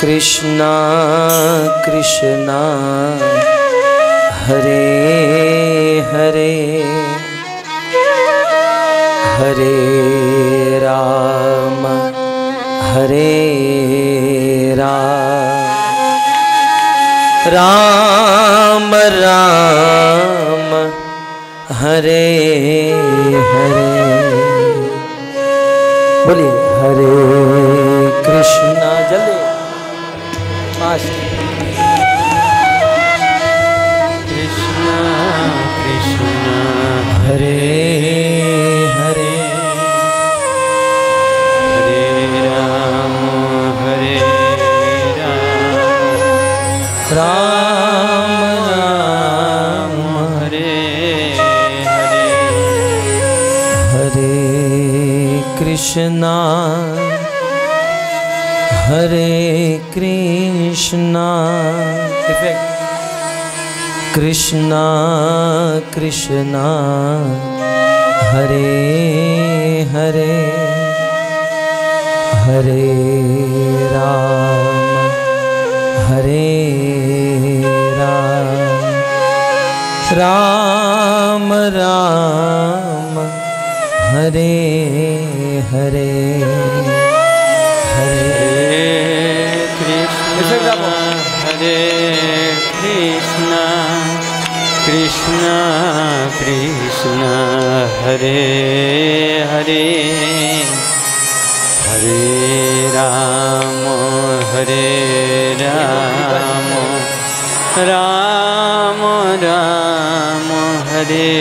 कृष्णा कृष्णा हरे हरे हरे राम राम राम हरे हरे। बोलिए हरे कृष्णा जल्दी कृष्णा कृष्णा हरे हरे हरे राम राम राम हरे हरे हरे कृष्णा कृष्णा कृष्णा हरे हरे हरे राम राम राम हरे हरे हरे कृष्णा हरे कृष्णा कृष्णा कृष्णा हरे हरे हरे राम राम राम हरे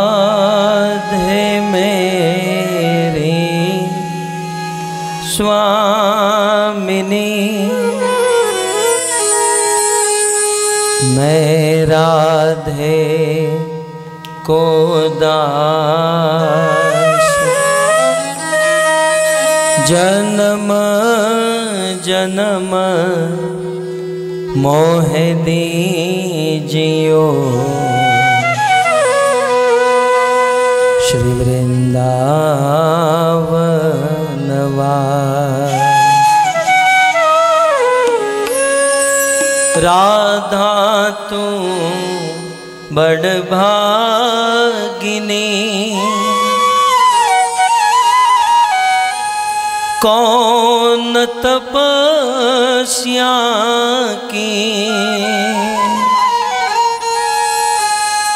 राधे मेरी स्वामिनी मैं राधे को दास जन्म जन्म मोह दीजियो श्री वृंदावन लावनवास। राधा तू बड़ भागिनी, कौन तपस्या की,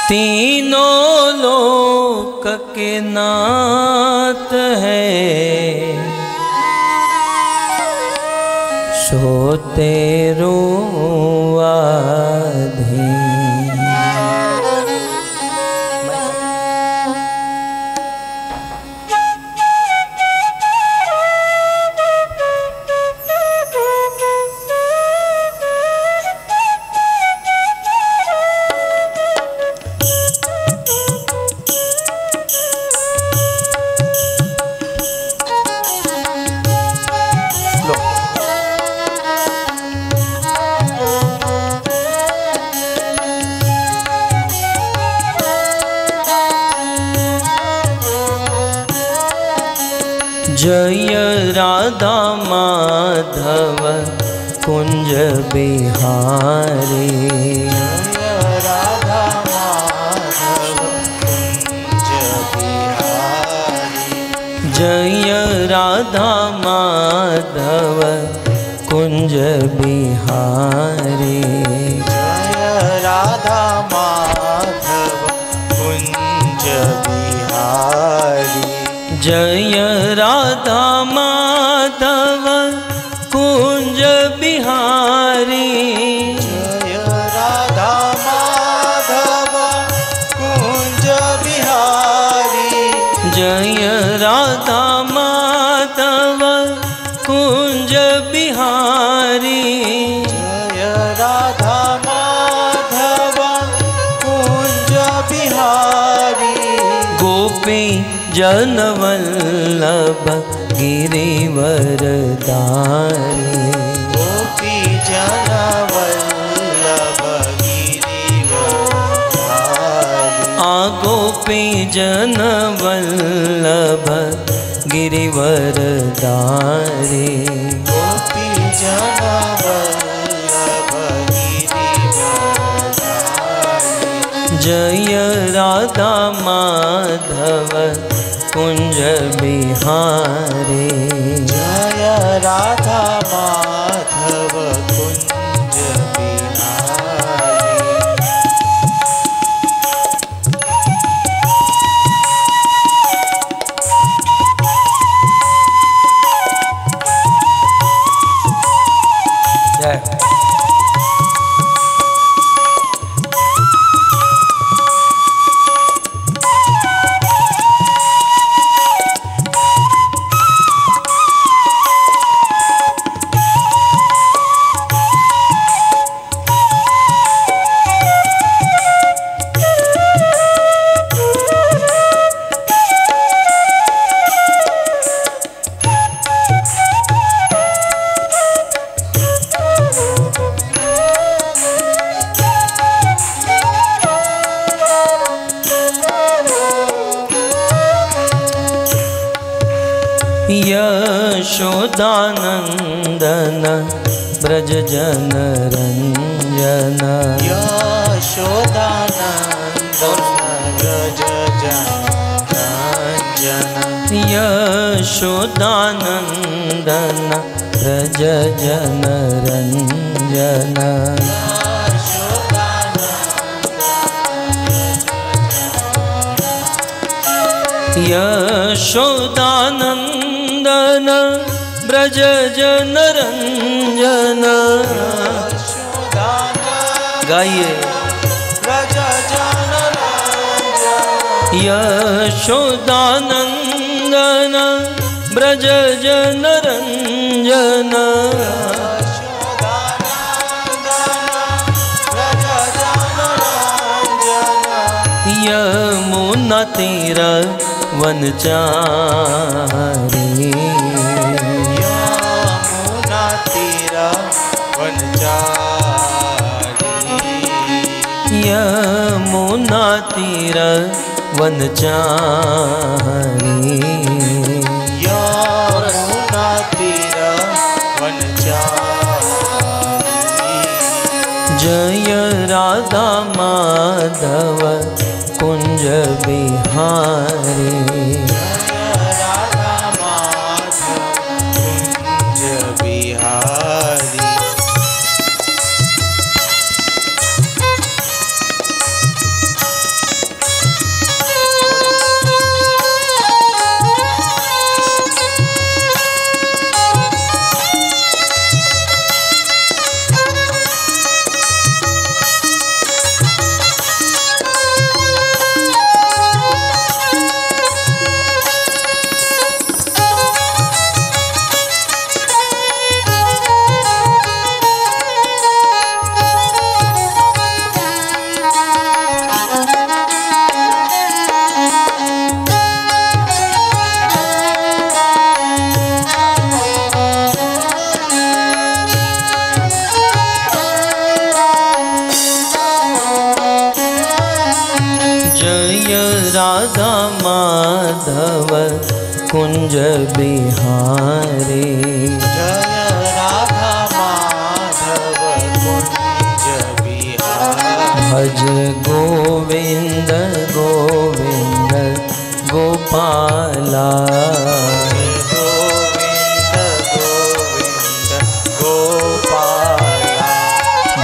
तीनों लोक के नाथ है, सो तेरो आधीन। जय राधा माधव कुंज बिहारी, जय राधा माधव कुंज बिहारी, जय राधा माधव कुंज बिहारी, जय राधा माधव कुंज बिहारी, जय राधा माधव कुंज बिहारी, जय राधा माधव कुंज बिहारी, जय राधा माधव कुंज बिहारी, जय राधा माधव कुंज बिहारी, गोपी जनवल्लभ गिरिवरधारी, गोपी जनवल्लभ गिरिवरधारी, गोपी जनवल्लभ गिरिवरधारी, गोपी जनवल्लभ गिरिवरधारी, जय राधा माधव कुंज बिहारी, जय राधा माधव कुंज बिहारी, जय यशोदानंदन ब्रज जन रंजन, यशोदानंदन ब्रज जन रंजन, यशोदानंदन ब्रज जन रंजन, यशोदानंदन ब्रज जन रंजन, गाइए ब्रज जन रंजन, यशोदानंदन ब्रज जन रंजन, यमुना तीर वनचारी, यमुना तीर वनचारी, यमुना तीर वनचारी। यमुना तीर वनचारी। जय राधा माधव कुंज बिहारी। राधा माधव कुंज बिहारी। राधा माधव कुंज बिहारी। जय राधा माधव कुंज बिहारी। भज गोविंद गोविंद गोपाला। गोविंद गोविंद गोपाला।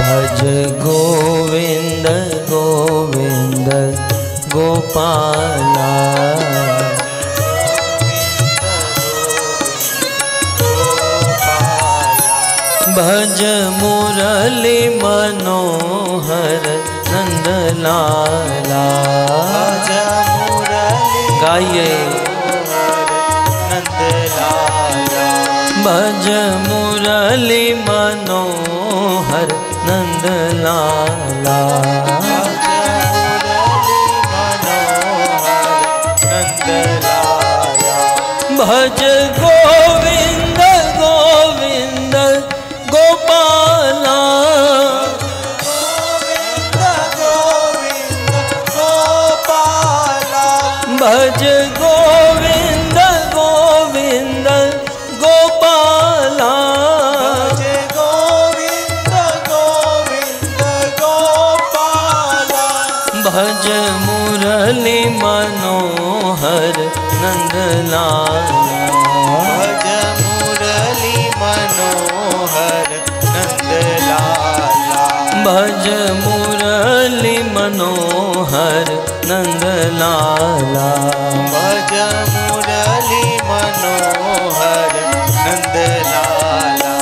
भज गोविंद गोविंद गोपाला। भज मुरली मनोहर नंदलाला। भज मुरली गाइए नंदलाला। भज मुरली मनोहर नंदलाला। भज गोविंद गोविंद गोपाला। गोविंद गोविंद गोपाला। भज गोविंद गोविंद गोपाला। भज गोविंद गोविंद गोपाला। भज मुरली मनोहर नंदलाला। भज मुरली मनोहर नंदलाला। भज मुरली मनोहर नंदलाला। भज मुरली मनोहर नंदलाला।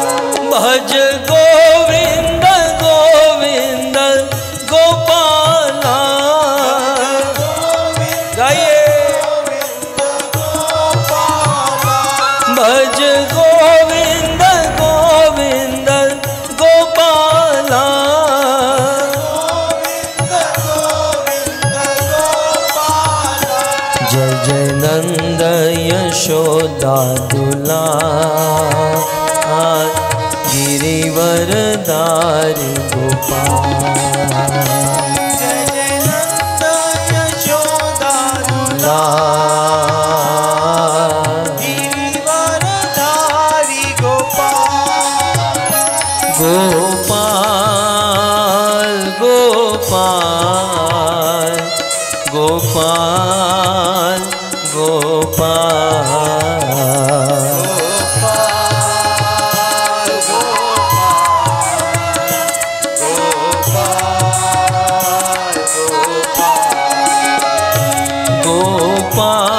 भज गोविंद गोविंद गोपाला। गाइए भज गोविंद गोविंद गोपाला। जय जय नंद यशोदा दुलार गिरिवरधारी गोपाल। जय जय नंद यशोदा दुलार गिरिवरधारी गोपाल। गोपाल गोपाल गोपाल गोपाल।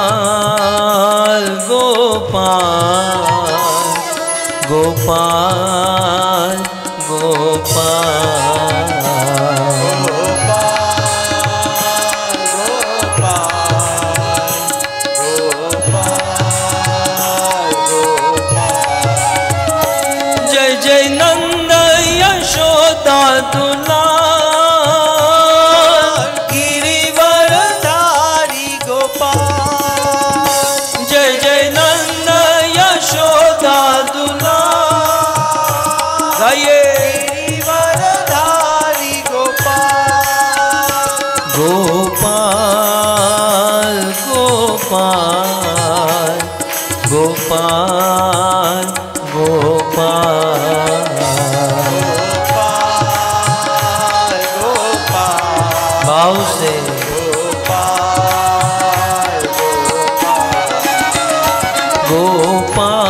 गोपाल गोपाल गोपाल गोपाल। जय जय नंद यशोदा दुलार गिरिवरधारी गोपाल। गोपाल गोपाल गोपाल भाव से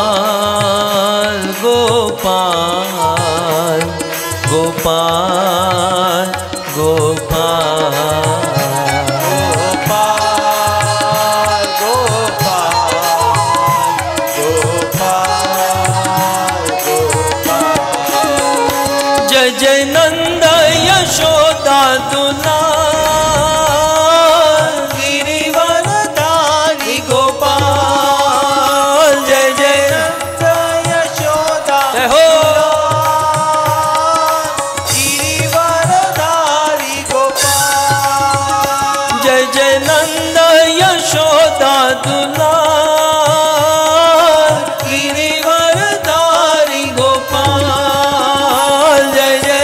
गोपाल गोपाल गोपाल गोपाल जय जय नंद यशोदा दुलार गिरिवरधारी गोपाल जय जय नंद यशोदा जय हो गिरिवरधारी गोपाल जय जय नंद यशोदा दुलार गिरिवरधारी गोपाल जय जय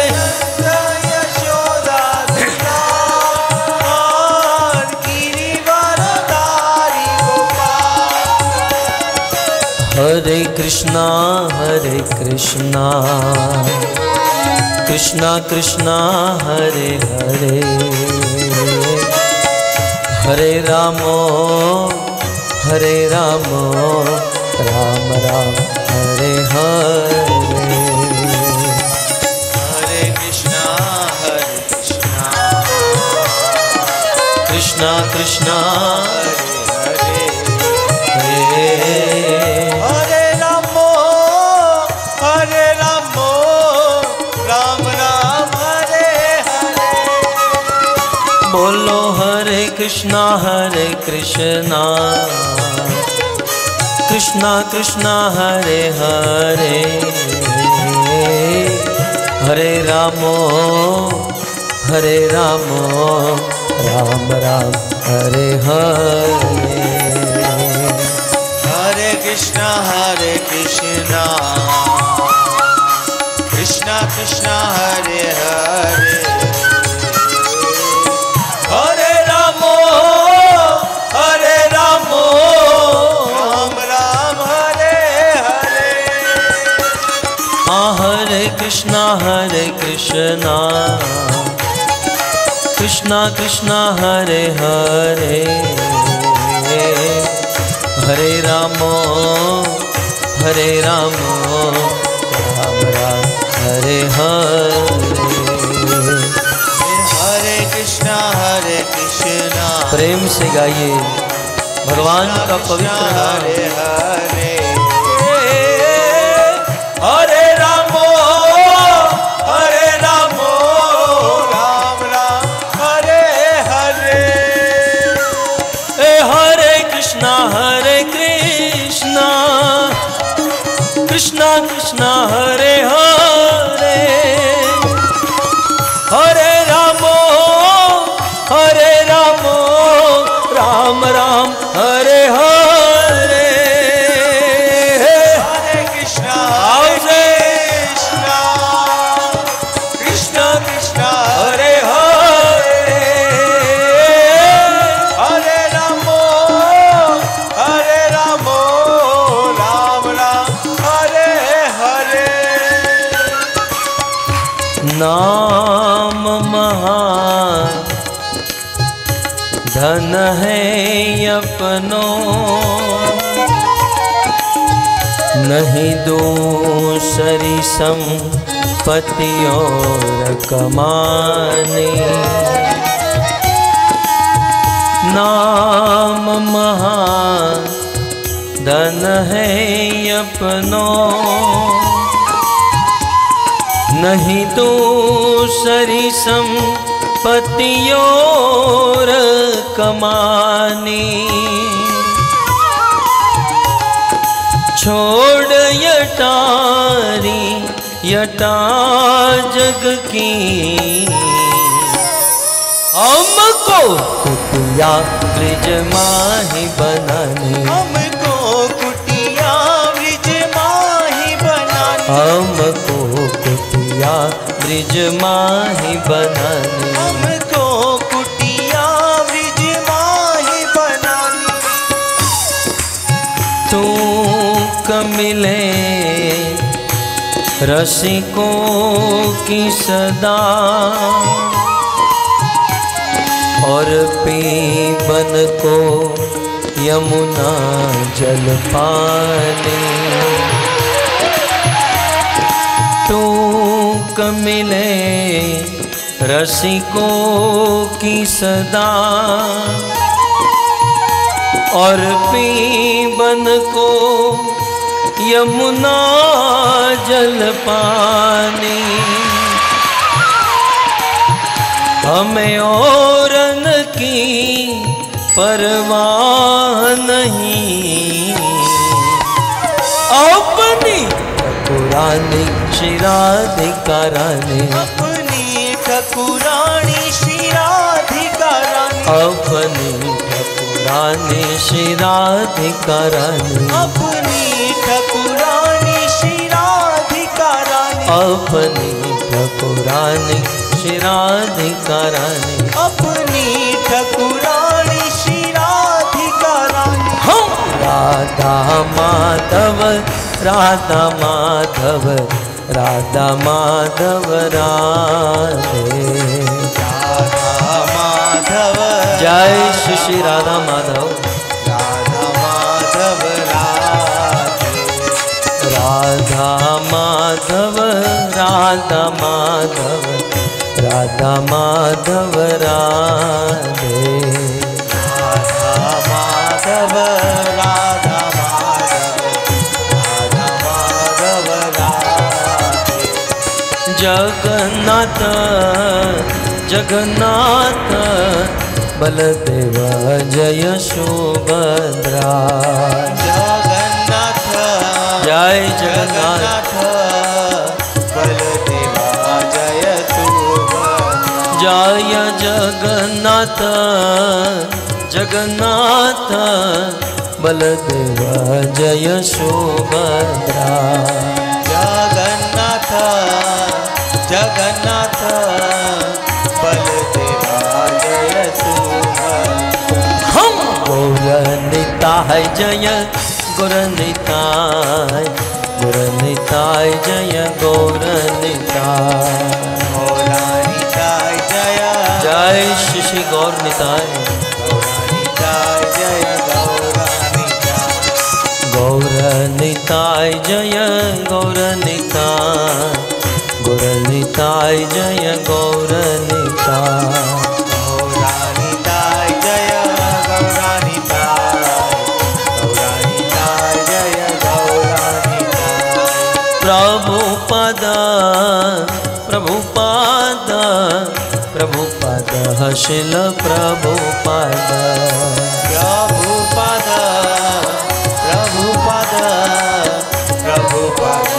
हरे कृष्णा कृष्णा कृष्णा हरे हरे हरे रामो राम राम हरे हरे हरे कृष्णा कृष्णा कृष्णा हरे हरे हरे रामो राम राम हरे हरे बोलो हरे कृष्णा कृष्णा कृष्णा हरे हरे हरे रामो राम राम हरे हरे हरे कृष्णा कृष्णा कृष्णा हरे हरे हरे रामो राम राम हरे हरे हरे कृष्णा कृष्णा कृष्णा हरे हरे हरे रामो राम राम हरे हरे हरे कृष्णा प्रेम से गाइए भगवान का पवित्र नाम हरे हरे हरे रामो राम राम हरे हरे हरे कृष्णा कृष्णा कृष्णा हरे हरे हरे रामो राम राम हरे हरे हरे कृष्णा कृष्णा कृष्णा हरे हरे हरे रामो राम राम हरे हरे नाम महान धन है अपनो नहीं दूसरी संपत्ति और कमाने नाम महान धन है अपनो नहीं दूसरी संपत्ति और कमानी छोड़ यटा जग की हमको कुटिया ब्रिज माही बनानी हमको कुटिया ब्रिज माही बनानी हमको कुटिया ब्रिज माही बनानी हमको कुटिया ब्रिज माही बनानी मिले रसिकों की सदा, और पीबन को यमुना जल पाने। टूक मिले रसिकों की सदा, और पीबन को यमुना जल पानी। हमें औरन की परवाह नहीं, अपनी ठाकुरानी श्रीराधिका रानी, अपनी ठाकुरानी श्रीराधिका रानी, अपनी ठाकुरानी श्रीराधिका रानी, अपनी ठाकुरानी श्रीराधिका रानी, अपनी ठाकुरानी श्रीराधिका रानी, अपनी ठाकुरानी श्रीराधिका रानी। हम राधा माधव राधा माधव राधा माधव राधे, राधा माधव जय श्री श्री राधा माधव, राधा माधव राधे, राधा माधव राधा माधव राधा माधव राधे, राधा माधव राधा माधव राधा माधव राधे। जगन्नाथ जगन्नाथ बलदेव जय सुभद्रा, जगन्नाथ जय जगन्नाथ, बलदेवा जय सुभद्रा, जय जगन्नाथ जगन्नाथ बलदेव जय सुभद्रा, जगन्नाथ जगन्नाथ बलदेवा जय सुभद्रा। हम गौरनिताय जय गौरनिताय, गौरनिताय जय गौरनिताय, गौरानिताय जय जय श्री श्री गौरनिताय, गौरानिताय जय गौरानिताय, गौरनिताय जय गौरनिताय, गौरनिताय जय गौरनिताय, गौरानिताय जय गौरानिताय, गौरानिताय जय गौरानिताय। प्रभुपद प्रभुपद प्रभुपद शिल प्रभुपद, प्रभुपद प्रभुपद प्रभुपद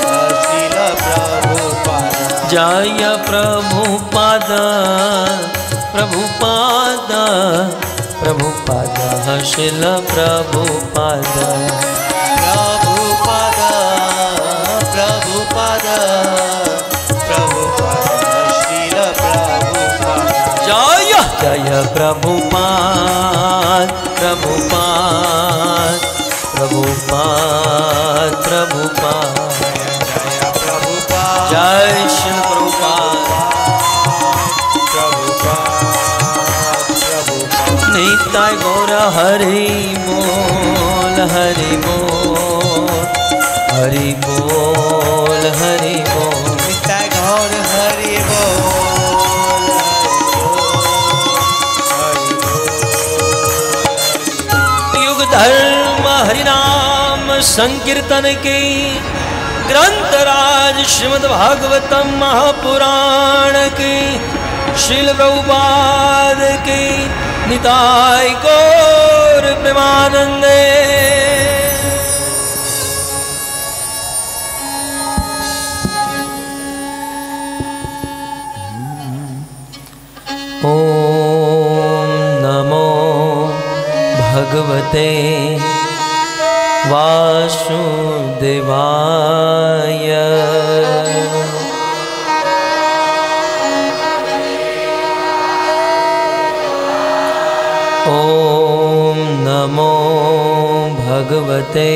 श्रील प्रभुपद, जय प्रभुपद प्रभुपद प्रभुपद शिल प्रभुपद, प्रभुपद प्रभुपद प्रभुपद श्रील प्रभुपद, जय जय प्रभुपाद प्रभुपाद प्रभुपाद प्रभुपाद, जय प्रभुपद जय श्री प्रभुपाद, प्रभुपद प्रभुपद। निताय गौर हरि बोल हरि बोल हरि बोल हरि बोल, निताय गौर हरि बोल, हरि बोल। युग धर्म हरिनाम संकीर्तन की ग्रंथराज श्रीमद् भागवतम महापुराण की श्रील प्रभुपाद की निताय गौर प्रेमानंदे। ओम नमो भगवते वासुदेवाय। ओम नमो भगवते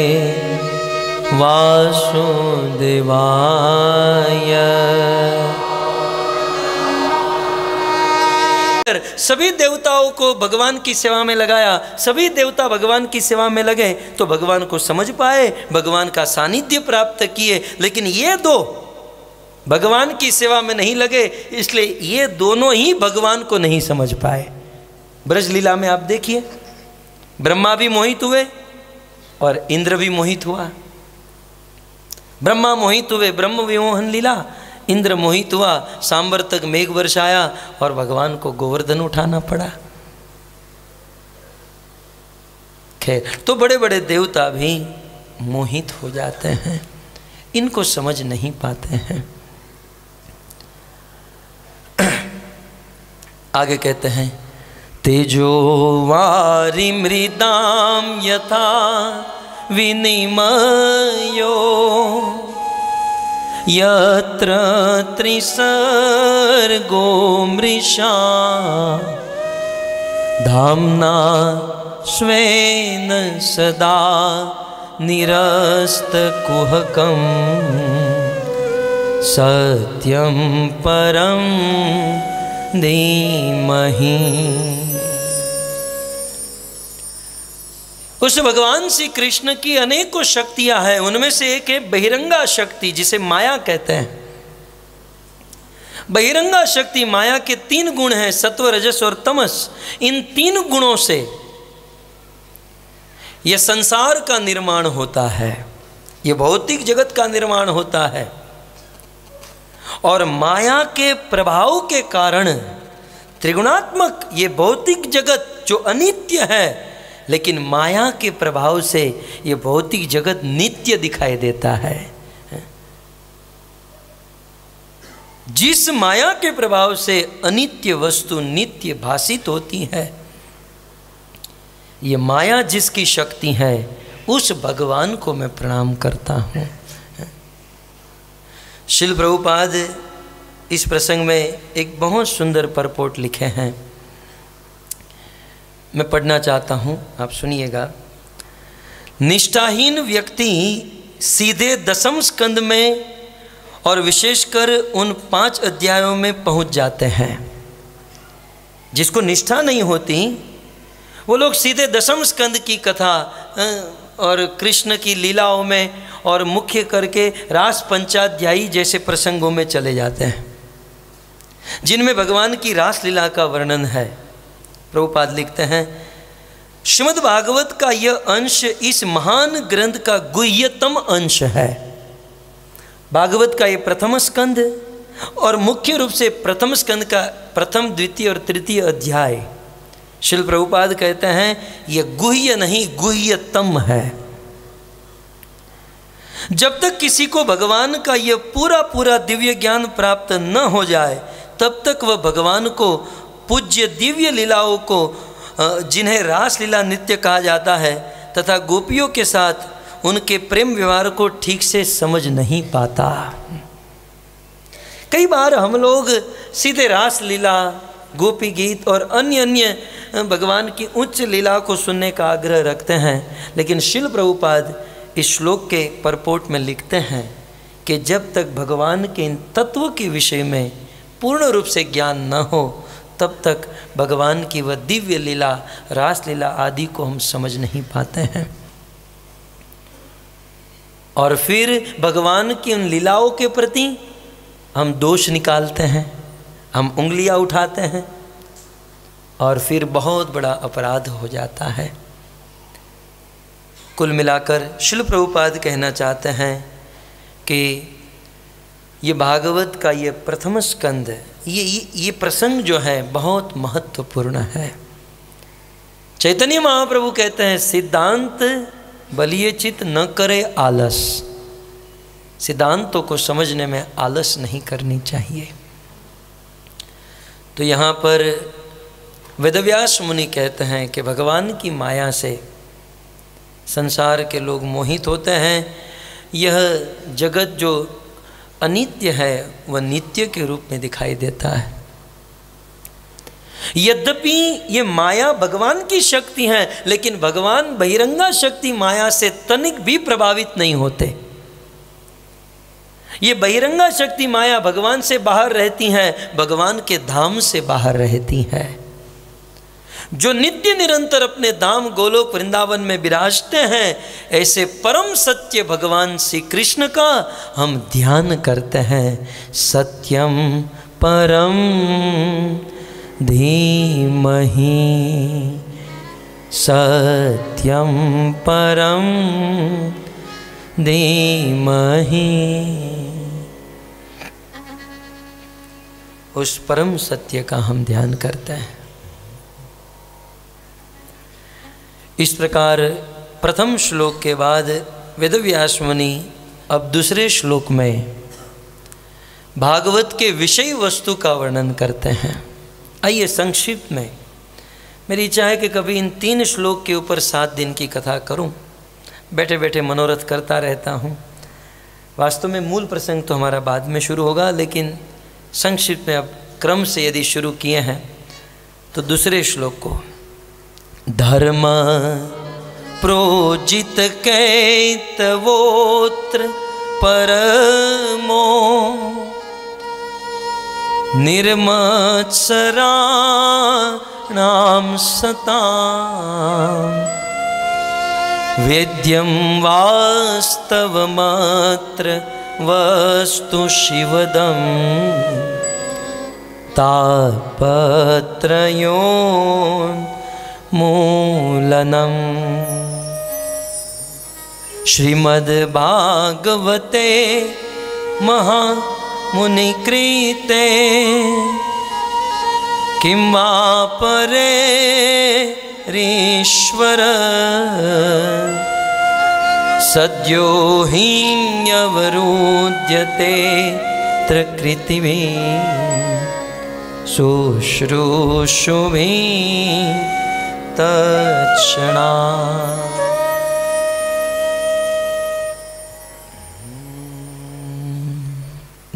वासुदेवाय। सभी देवताओं को भगवान की सेवा में लगाया, सभी देवता भगवान की सेवा में लगे तो भगवान को समझ पाए, भगवान का सानिध्य प्राप्त किए। लेकिन ये दो भगवान की सेवा में नहीं लगे, इसलिए ये दोनों ही भगवान को नहीं समझ पाए। ब्रज लीला में आप देखिए, ब्रह्मा भी मोहित हुए और इंद्र भी मोहित हुआ। ब्रह्मा मोहित हुए, ब्रह्म विमोहन लीला, इंद्र मोहित हुआ, सांबर तक मेघ वर्षाया और भगवान को गोवर्धन उठाना पड़ा। खैर, तो बड़े बड़े देवता भी मोहित हो जाते हैं, इनको समझ नहीं पाते हैं। आगे कहते हैं, तेजो वारी मृदाम यथा विनिमयो यत्र त्रिसर्गो मृषा धाम्ना स्वेन सदा निरस्तकुहकं सत्यं परं धीमहि। उस भगवान श्री कृष्ण की अनेकों शक्तियां हैं, उनमें से एक है बहिरंगा शक्ति, जिसे माया कहते हैं। बहिरंगा शक्ति, माया के 3 गुण हैं, सत्व, रजस और तमस। इन 3 गुणों से यह संसार का निर्माण होता है, यह भौतिक जगत का निर्माण होता है। और माया के प्रभाव के कारण त्रिगुणात्मक ये भौतिक जगत जो अनित्य है, लेकिन माया के प्रभाव से ये भौतिक जगत नित्य दिखाई देता है। जिस माया के प्रभाव से अनित्य वस्तु नित्य भासित होती है, ये माया जिसकी शक्ति है, उस भगवान को मैं प्रणाम करता हूँ। श्रील प्रभुपाद इस प्रसंग में एक बहुत सुंदर परपोट लिखे हैं, मैं पढ़ना चाहता हूँ, आप सुनिएगा। निष्ठाहीन व्यक्ति सीधे 10वें स्कंद में और विशेषकर उन 5 अध्यायों में पहुँच जाते हैं। जिसको निष्ठा नहीं होती वो लोग सीधे 10वें स्कंद की कथा और कृष्ण की लीलाओं में और मुख्य करके रास पंचाध्यायी जैसे प्रसंगों में चले जाते हैं, जिनमें भगवान की रास लीला का वर्णन है। प्रभुपाद लिखते हैं, श्रीमद् भागवत का यह अंश इस महान ग्रंथ का गुह्यतम अंश है। भागवत का ये प्रथम स्कंद और मुख्य रूप से प्रथम स्कंद का प्रथम, द्वितीय और तृतीय अध्याय, श्रील प्रभुपाद कहते हैं यह गुह्य नहीं गुह्यतम है। जब तक किसी को भगवान का यह पूरा पूरा दिव्य ज्ञान प्राप्त न हो जाए, तब तक वह भगवान को, पूज्य दिव्य लीलाओं को, जिन्हें रास लीला नित्य कहा जाता है, तथा गोपियों के साथ उनके प्रेम व्यवहार को ठीक से समझ नहीं पाता। कई बार हम लोग सीधे रास लीला, गोपी गीत और अन्य अन्य भगवान की उच्च लीला को सुनने का आग्रह रखते हैं, लेकिन श्रील प्रभुपाद इस श्लोक के परपोट में लिखते हैं कि जब तक भगवान के इन तत्व के विषय में पूर्ण रूप से ज्ञान न हो, तब तक भगवान की वह दिव्य लीला, रास लीला आदि को हम समझ नहीं पाते हैं। और फिर भगवान की उन लीलाओं के प्रति हम दोष निकालते हैं, हम उंगलियां उठाते हैं, और फिर बहुत बड़ा अपराध हो जाता है। कुल मिलाकर श्रील प्रभुपाद कहना चाहते हैं कि ये भागवत का ये प्रथम स्कंद, ये प्रसंग जो है बहुत महत्वपूर्ण है। चैतन्य महाप्रभु कहते हैं, सिद्धांत बलिए चित न करे आलस। सिद्धांतों को समझने में आलस नहीं करनी चाहिए। तो यहाँ पर वेदव्यास मुनि कहते हैं कि भगवान की माया से संसार के लोग मोहित होते हैं। यह जगत जो अनित्य है वह नित्य के रूप में दिखाई देता है। यद्यपि ये माया भगवान की शक्ति है, लेकिन भगवान बहिरंगा शक्ति माया से तनिक भी प्रभावित नहीं होते। ये बहिरंगा शक्ति माया भगवान से बाहर रहती हैं, भगवान के धाम से बाहर रहती हैं। जो नित्य निरंतर अपने धाम गोलोक वृंदावन में विराजते हैं, ऐसे परम सत्य भगवान श्री कृष्ण का हम ध्यान करते हैं। सत्यम परम धीमहि, सत्यम परम धीमहि। उस परम सत्य का हम ध्यान करते हैं। इस प्रकार प्रथम श्लोक के बाद वेदव्यास मुनि अब दूसरे श्लोक में भागवत के विषय वस्तु का वर्णन करते हैं। आइए संक्षिप्त में, मेरी इच्छा है कि कभी इन 3 श्लोक के ऊपर 7 दिन की कथा करूं। बैठे बैठे मनोरथ करता रहता हूं। वास्तव में मूल प्रसंग तो हमारा बाद में शुरू होगा, लेकिन संक्षिप्त में अब क्रम से यदि शुरू किए हैं तो दूसरे श्लोक को धर्म प्रोजित कैतवोत्र परमो निर्मत्सराणां सतां वेद्यं वास्तवमत्र वस्तु शिवदं तापत्रयोन्मूलनम्। श्रीमद्भागवते महामुनिकृते किं वा परेरीश्वर सद्यो हीन्यवरुध्यते त्रिकृतिवी शुश्रूषुभि तत्क्षणा।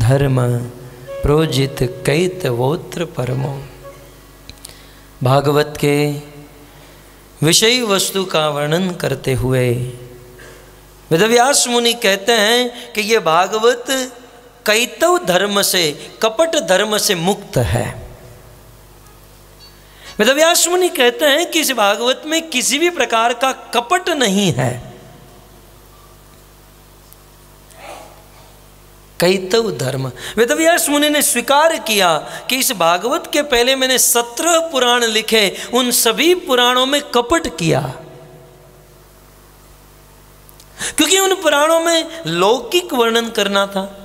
धर्म प्रोजित कैतवोत्र परमो। भागवत के विषय वस्तु का वर्णन करते हुए वेदव्यास मुनि कहते हैं कि ये भागवत कैतव धर्म से, कपट धर्म से मुक्त है। वेदव्यास मुनि कहते हैं कि इस भागवत में किसी भी प्रकार का कपट नहीं है। कैतव धर्म, वेदव्यास मुनि ने स्वीकार किया कि इस भागवत के पहले मैंने 17 पुराण लिखे, उन सभी पुराणों में कपट किया, क्योंकि उन पुराणों में लौकिक वर्णन करना था,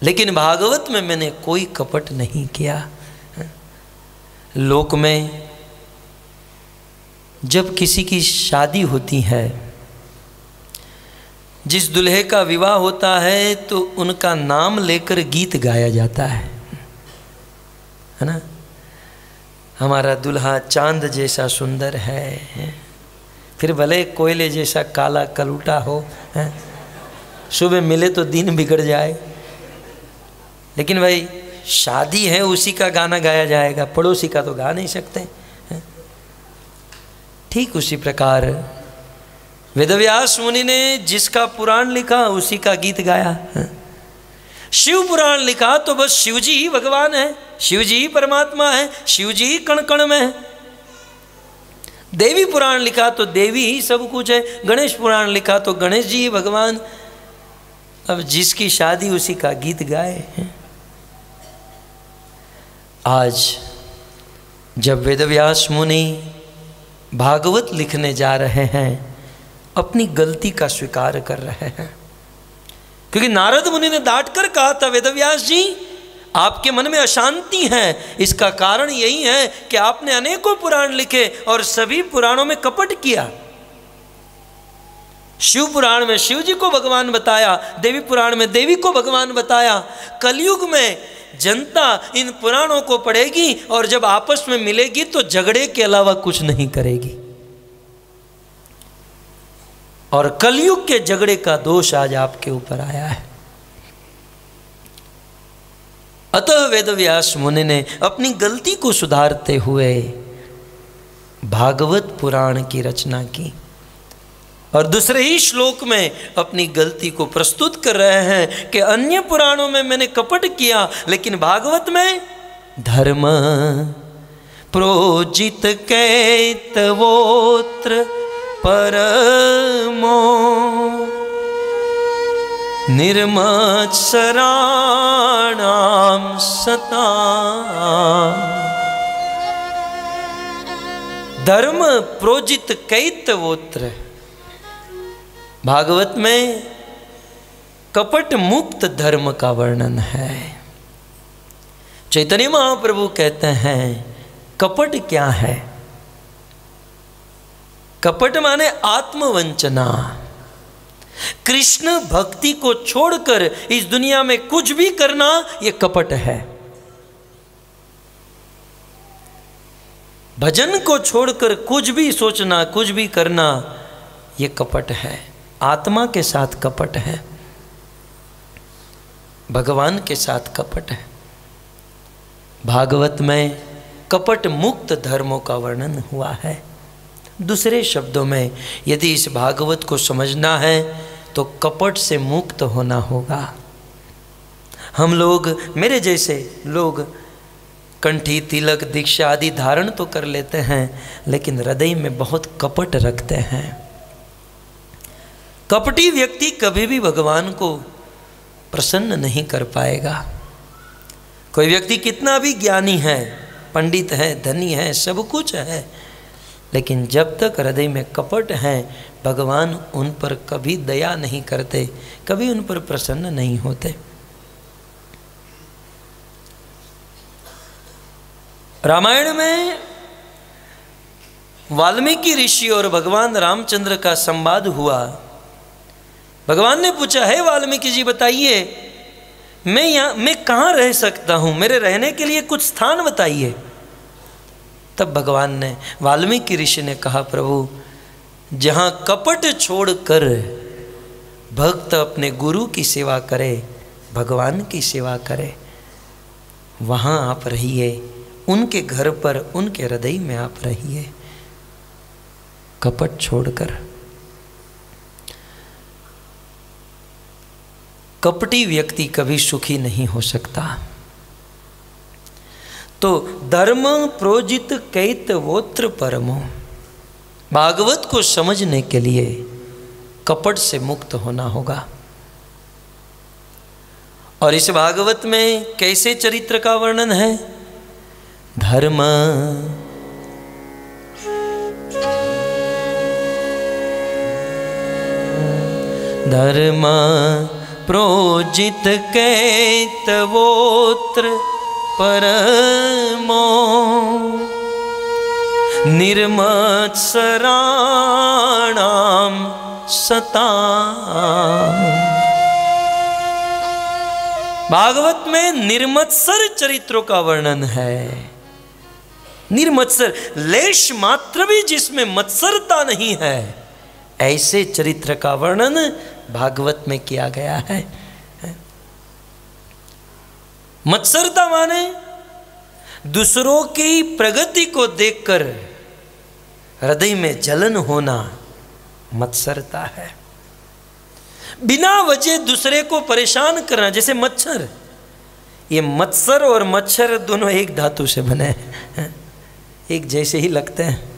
लेकिन भागवत में मैंने कोई कपट नहीं किया। लोक में जब किसी की शादी होती है, जिस दुल्हे का विवाह होता है, तो उनका नाम लेकर गीत गाया जाता है ना। हमारा दुल्हा चांद जैसा सुंदर है, फिर भले कोयले जैसा काला कलूटा हो, सुबह मिले तो दिन बिगड़ जाए, लेकिन भाई शादी है, उसी का गाना गाया जाएगा, पड़ोसी का तो गा नहीं सकते। ठीक उसी प्रकार वेदव्यास मुनि ने जिसका पुराण लिखा उसी का गीत गाया। शिव पुराण लिखा तो बस शिव जी ही भगवान है, शिव जी ही परमात्मा है, शिव जी ही कण कण में है। देवी पुराण लिखा तो देवी ही सब कुछ है, गणेश पुराण लिखा तो गणेश जी ही भगवान। अब जिसकी शादी उसी का गीत गाए। आज जब वेदव्यास मुनि भागवत लिखने जा रहे हैं, अपनी गलती का स्वीकार कर रहे हैं, क्योंकि नारद मुनि ने डांट कर कहा था, वेदव्यास जी आपके मन में अशांति है, इसका कारण यही है कि आपने अनेकों पुराण लिखे और सभी पुराणों में कपट किया। शिव पुराण में शिव जी को भगवान बताया, देवी पुराण में देवी को भगवान बताया। कलयुग में जनता इन पुराणों को पढ़ेगी और जब आपस में मिलेगी तो झगड़े के अलावा कुछ नहीं करेगी, और कलयुग के झगड़े का दोष आज आपके ऊपर आया है। अतः वेदव्यास मुनि ने अपनी गलती को सुधारते हुए भागवत पुराण की रचना की। और दूसरे ही श्लोक में अपनी गलती को प्रस्तुत कर रहे हैं कि अन्य पुराणों में मैंने कपट किया, लेकिन भागवत में धर्म प्रोजित कैतवोत्र परमो निर्मत्सराणाम सता। धर्म प्रोजित कैतवोत्र, भागवत में कपट मुक्त धर्म का वर्णन है। चैतन्य महाप्रभु कहते हैं कपट क्या है? कपट माने आत्मवंचना। कृष्ण भक्ति को छोड़कर इस दुनिया में कुछ भी करना यह कपट है। भजन को छोड़कर कुछ भी सोचना, कुछ भी करना, यह कपट है। आत्मा के साथ कपट है, भगवान के साथ कपट है। भागवत में कपट मुक्त धर्मों का वर्णन हुआ है। दूसरे शब्दों में यदि इस भागवत को समझना है तो कपट से मुक्त होना होगा। हम लोग, मेरे जैसे लोग कंठी, तिलक, दीक्षा आदि धारण तो कर लेते हैं, लेकिन हृदय में बहुत कपट रखते हैं। कपटी व्यक्ति कभी भी भगवान को प्रसन्न नहीं कर पाएगा। कोई व्यक्ति कितना भी ज्ञानी है, पंडित है, धनी है, सब कुछ है, लेकिन जब तक हृदय में कपट है, भगवान उन पर कभी दया नहीं करते, कभी उन पर प्रसन्न नहीं होते। रामायण में वाल्मीकि ऋषि और भगवान रामचंद्र का संवाद हुआ। भगवान ने पूछा, है वाल्मीकि जी बताइए, मैं कहाँ रह सकता हूँ, मेरे रहने के लिए कुछ स्थान बताइए। तब भगवान ने, वाल्मीकि ऋषि ने कहा, प्रभु जहाँ कपट छोड़कर भक्त अपने गुरु की सेवा करे, भगवान की सेवा करे, वहाँ आप रहिए। उनके घर पर, उनके हृदय में आप रहिए, कपट छोड़कर। कपटी व्यक्ति कभी सुखी नहीं हो सकता। तो धर्म प्रोजित कैतवोत्र परमो, भागवत को समझने के लिए कपट से मुक्त होना होगा। और इस भागवत में कैसे चरित्र का वर्णन है? धर्म धर्म प्रोजित कैतवोत्र परमो निर्मत्सराणाम सता। भागवत में निर्मत्सर चरित्रों का वर्णन है। निर्मत्सर, लेश मात्र भी जिसमें मत्सरता नहीं है, ऐसे चरित्र का वर्णन भागवत में किया गया है। मत्सरता माने दूसरों की प्रगति को देखकर हृदय में जलन होना, मत्सरता है। बिना वजह दूसरे को परेशान करना, जैसे मच्छर। ये मत्सर और मच्छर दोनों एक धातु से बने हैं, एक जैसे ही लगते हैं।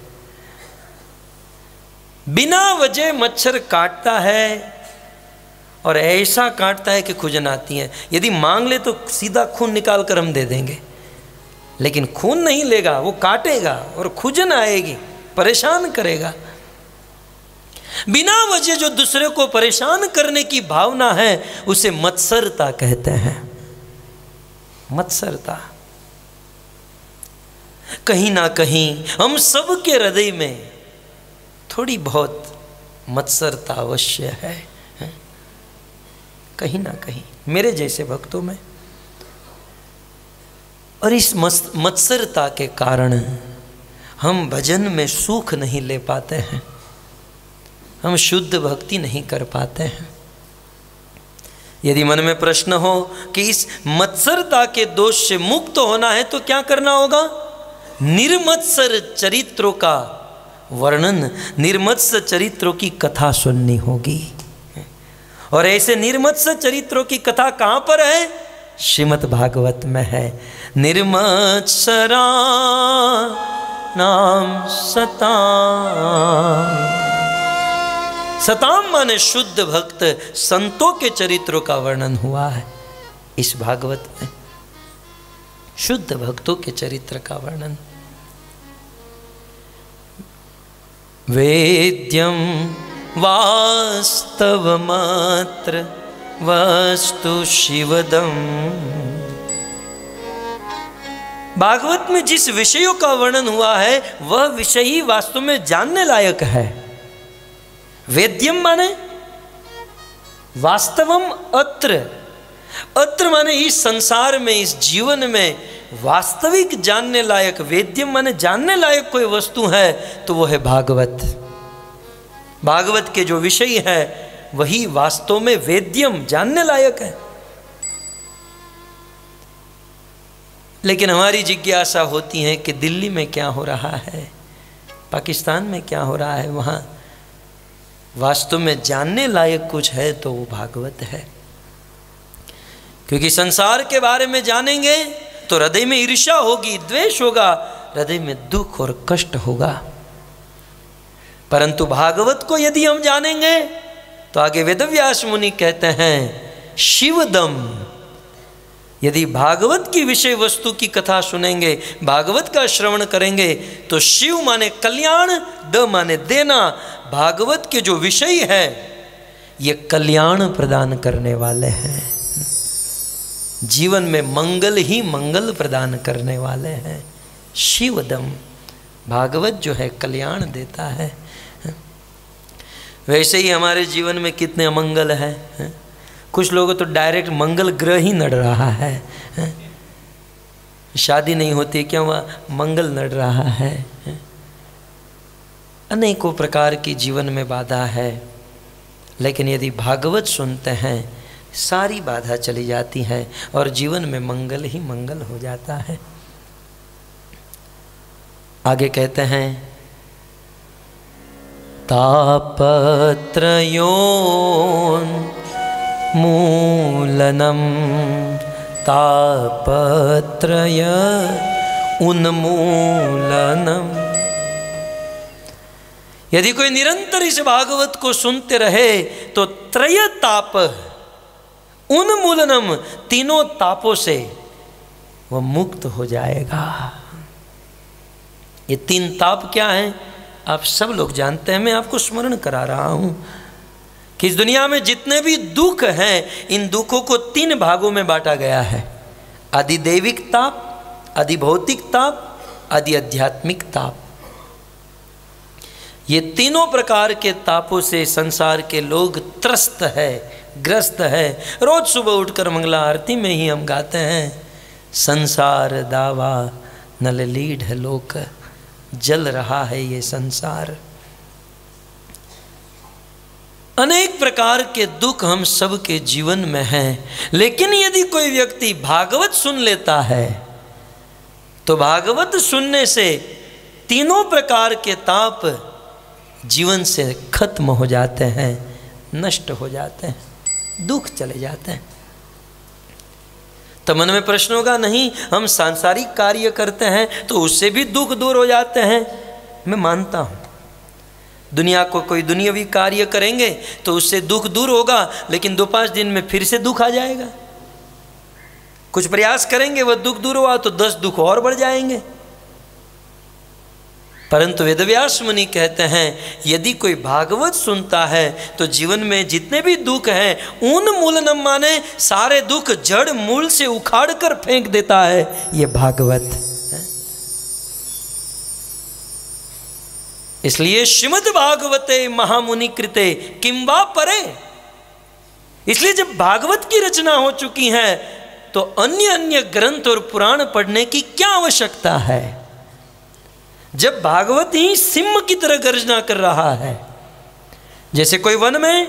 बिना वजह मच्छर काटता है और ऐसा काटता है कि खुजन आती है। यदि मांग ले तो सीधा खून निकाल कर हम दे देंगे, लेकिन खून नहीं लेगा, वो काटेगा और खुजन आएगी, परेशान करेगा। बिना वजह जो दूसरे को परेशान करने की भावना है, उसे मत्सरता कहते हैं। मत्सरता। कहीं ना कहीं हम सब के हृदय में थोड़ी बहुत मत्सरता अवश्य है, कहीं ना कहीं मेरे जैसे भक्तों में। और इस मत्सरता के कारण हम भजन में सुख नहीं ले पाते हैं, हम शुद्ध भक्ति नहीं कर पाते हैं। यदि मन में प्रश्न हो कि इस मत्सरता के दोष से मुक्त होना है तो क्या करना होगा? निर्मत्सर चरित्रों का वर्णन, निर्मत्स्य चरित्रों की कथा सुननी होगी। और ऐसे निर्मत्स्य चरित्रों की कथा कहाँ पर है? श्रीमद् भागवत में है। निर्मत्सरा नाम सताम। सताम माने शुद्ध भक्त, संतों के चरित्रों का वर्णन हुआ है इस भागवत में। शुद्ध भक्तों के चरित्र का वर्णन। वेद्यम वास्तवमात्र वस्तु शिवदम। भागवत में जिस विषयों का वर्णन हुआ है वह विषय ही वास्तव में जानने लायक है। वेद्यम माने वास्तवम अत्र, अत्र माने इस संसार में, इस जीवन में वास्तविक जानने लायक। वेद्यम माने जानने लायक कोई वस्तु है तो वो है भागवत। भागवत के जो विषय है वही वास्तव में वेद्यम, जानने लायक है। लेकिन हमारी जिज्ञासा होती है कि दिल्ली में क्या हो रहा है, पाकिस्तान में क्या हो रहा है, वहाँ वास्तव में जानने लायक कुछ है तो वो भागवत है। क्योंकि संसार के बारे में जानेंगे तो हृदय में ईर्ष्या होगी, द्वेष होगा, हृदय में दुख और कष्ट होगा। परंतु भागवत को यदि हम जानेंगे तो आगे वेदव्यास मुनि कहते हैं शिवदम। यदि भागवत की विषय वस्तु की कथा सुनेंगे, भागवत का श्रवण करेंगे तो शिव माने कल्याण, द माने देना। भागवत के जो विषय है ये कल्याण प्रदान करने वाले हैं, जीवन में मंगल ही मंगल प्रदान करने वाले हैं। शिवदम, भागवत जो है कल्याण देता है। वैसे ही हमारे जीवन में कितने अमंगल हैं। कुछ लोगों तो डायरेक्ट मंगल ग्रह ही नड़ रहा है। शादी नहीं होती क्या वह मंगल नड़ रहा है। अनेकों प्रकार की जीवन में बाधा है। लेकिन यदि भागवत सुनते हैं सारी बाधा चली जाती है और जीवन में मंगल ही मंगल हो जाता है। आगे कहते हैं तापत्रयोन्मूलनम तापत्रय उन्मूलनम। यदि कोई निरंतर इस भागवत को सुनते रहे तो त्रय ताप उन्मूलनम, तीनों तापों से वह मुक्त हो जाएगा। ये तीन ताप क्या हैं आप सब लोग जानते हैं। मैं आपको स्मरण करा रहा हूं कि इस दुनिया में जितने भी दुख हैं इन दुखों को तीन भागों में बांटा गया है। आदि दैविक ताप, आदि भौतिक ताप, आदि आध्यात्मिक ताप। ये तीनों प्रकार के तापों से संसार के लोग त्रस्त है, ग्रस्त है। रोज सुबह उठकर मंगला आरती में ही हम गाते हैं संसार दावा नल लीढ़ लोक, जल रहा है ये संसार। अनेक प्रकार के दुख हम सब के जीवन में हैं। लेकिन यदि कोई व्यक्ति भागवत सुन लेता है तो भागवत सुनने से तीनों प्रकार के ताप जीवन से खत्म हो जाते हैं, नष्ट हो जाते हैं, दुख चले जाते हैं। तो मन में प्रश्न होगा नहीं हम सांसारिक कार्य करते हैं तो उससे भी दुख दूर हो जाते हैं। मैं मानता हूँ दुनिया को कोई दुनियावी कार्य करेंगे तो उससे दुख दूर होगा, लेकिन 2-5 दिन में फिर से दुख आ जाएगा। कुछ प्रयास करेंगे वह दुख दूर हुआ तो 10 दुख और बढ़ जाएंगे। परंतु वेदव्यास मुनि कहते हैं यदि कोई भागवत सुनता है तो जीवन में जितने भी दुख हैं उन्मूलनम माने सारे दुख जड़ मूल से उखाड़ कर फेंक देता है ये भागवत। इसलिए श्रीमद् भागवते महामुनि कृते किम वा परे। इसलिए जब भागवत की रचना हो चुकी है तो अन्य अन्य ग्रंथ और पुराण पढ़ने की क्या आवश्यकता है। जब भागवत ही सिंह की तरह गर्जना कर रहा है, जैसे कोई वन में